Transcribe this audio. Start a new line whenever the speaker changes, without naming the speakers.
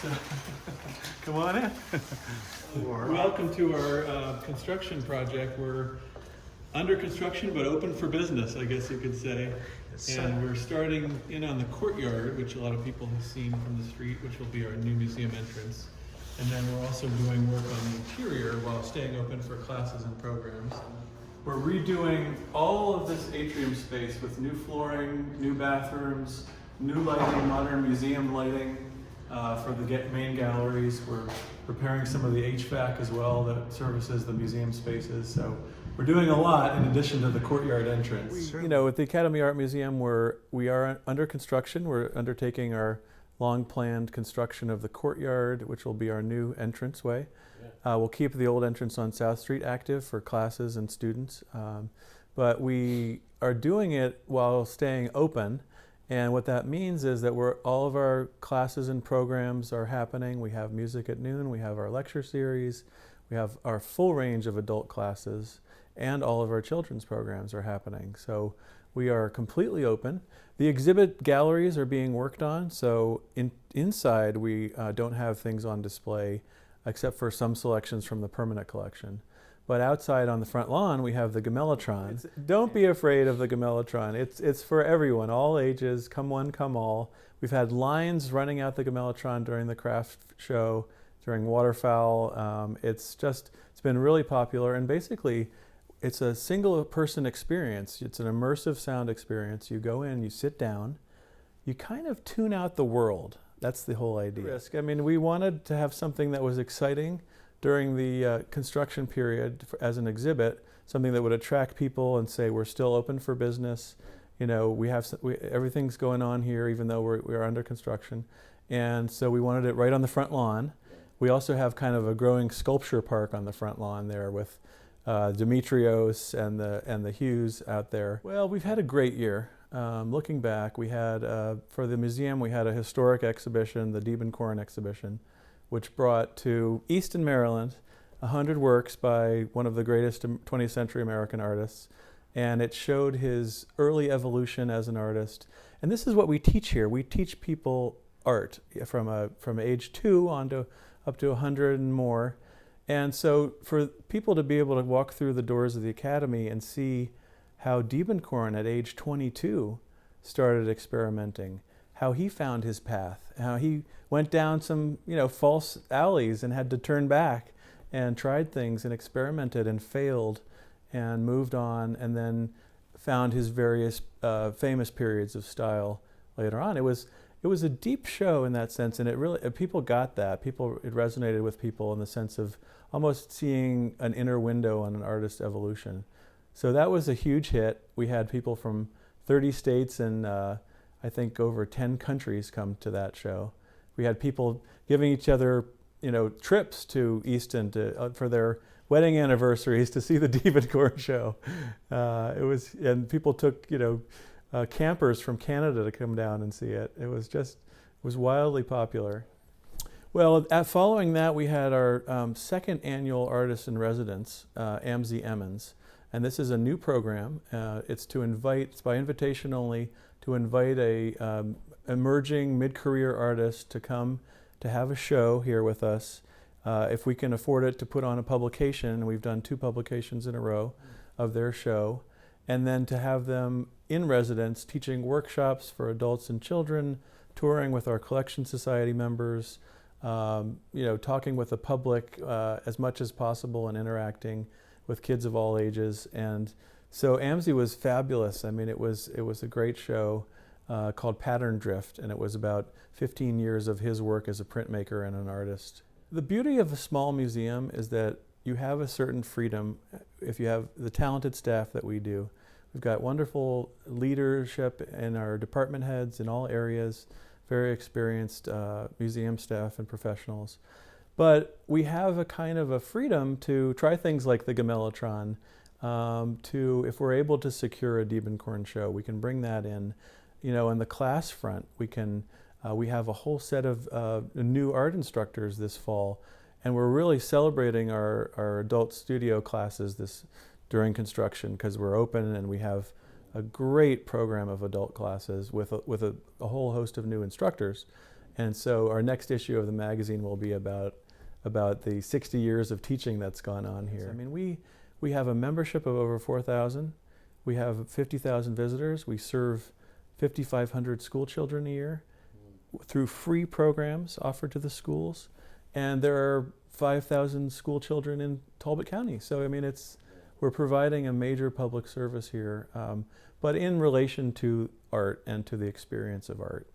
So, come on in. Welcome to our construction project. We're under construction but open for business, I guess you could say. And we're starting in on the courtyard, which a lot of people have seen from the street, which will be our new museum entrance. And then we're also doing work on the interior while staying open for classes and programs. We're redoing all of this atrium space with new flooring, new bathrooms, new lighting, modern museum lighting for the main galleries. We're repairing some of the HVAC as well that services the museum spaces. So we're doing a lot in addition to the courtyard entrance. You know, at the Academy Art Museum, we are under construction. We're undertaking our long-planned construction of the courtyard, which will be our new entranceway. We'll keep the old entrance on South Street active for classes and students, but we are doing it while staying open. And what that means is that all of our classes and programs are happening. We have music at noon, we have our lecture series, we have our full range of adult classes, and all of our children's programs are happening. So we are completely open. The exhibit galleries are being worked on, so inside we don't have things on display except for some selections from the permanent collection. But outside on the front lawn, we have the Gamelatron. Don't be afraid of the Gamelatron. It's for everyone, all ages, come one, come all. We've had lines running out the Gamelatron during the craft show, during waterfowl. It's been really popular, and basically, it's a single person experience. It's an immersive sound experience. You go in, you sit down, you kind of tune out the world. That's the whole idea. I mean, we wanted to have something that was exciting during the construction period as an exhibit, something that would attract people and say, we're still open for business. You know, everything's going on here, even though we're under construction. And so we wanted it right on the front lawn. We also have kind of a growing sculpture park on the front lawn there with Demetrios and the Hughes out there. Well, we've had a great year. Looking back, we had, for the museum, we had a historic exhibition, the Diebenkorn exhibition, which brought to Easton, Maryland, 100 works by one of the greatest 20th century American artists. And it showed his early evolution as an artist. And this is what we teach here. We teach people art from age 2 on to up to 100 and more. And so for people to be able to walk through the doors of the Academy and see how Diebenkorn at age 22 started experimenting, how he found his path, how he went down some, false alleys and had to turn back and tried things and experimented and failed and moved on, and then found his various famous periods of style later on. It was a deep show in that sense, and it really, people got that. It resonated with people in the sense of almost seeing an inner window on an artist's evolution. So that was a huge hit. We had people from 30 states and I think over 10 countries come to that show. We had people giving each other, trips to Easton for their wedding anniversaries to see the Diebenkorn show. And people took, campers from Canada to come down and see it. It was wildly popular. Well, following that, we had our second annual Artist in Residence, Amze Emmons. And this is a new program. It's by invitation only, to invite a emerging mid-career artist to come to have a show here with us. If we can afford it, to put on a publication. We've done 2 publications in a row of their show. And then to have them in residence, teaching workshops for adults and children, touring with our Collection Society members, talking with the public as much as possible and interacting with kids of all ages. And so Amze was fabulous. I mean, it was a great show called Pattern Drift, and it was about 15 years of his work as a printmaker and an artist. The beauty of a small museum is that you have a certain freedom if you have the talented staff that we do. We've got wonderful leadership in our department heads in all areas, very experienced museum staff and professionals. But we have a kind of a freedom to try things like the Gamelatron. If we're able to secure a Diebenkorn show, we can bring that in. In the class front, we have a whole set of new art instructors this fall, and we're really celebrating our adult studio classes during construction, because we're open and we have a great program of adult classes with a whole host of new instructors. And so our next issue of the magazine will be about the 60 years of teaching that's gone on here. I mean, we have a membership of over 4,000. We have 50,000 visitors. We serve 5,500 school children a year through free programs offered to the schools. And there are 5,000 school children in Talbot County. So, I mean, we're providing a major public service here, but in relation to art and to the experience of art.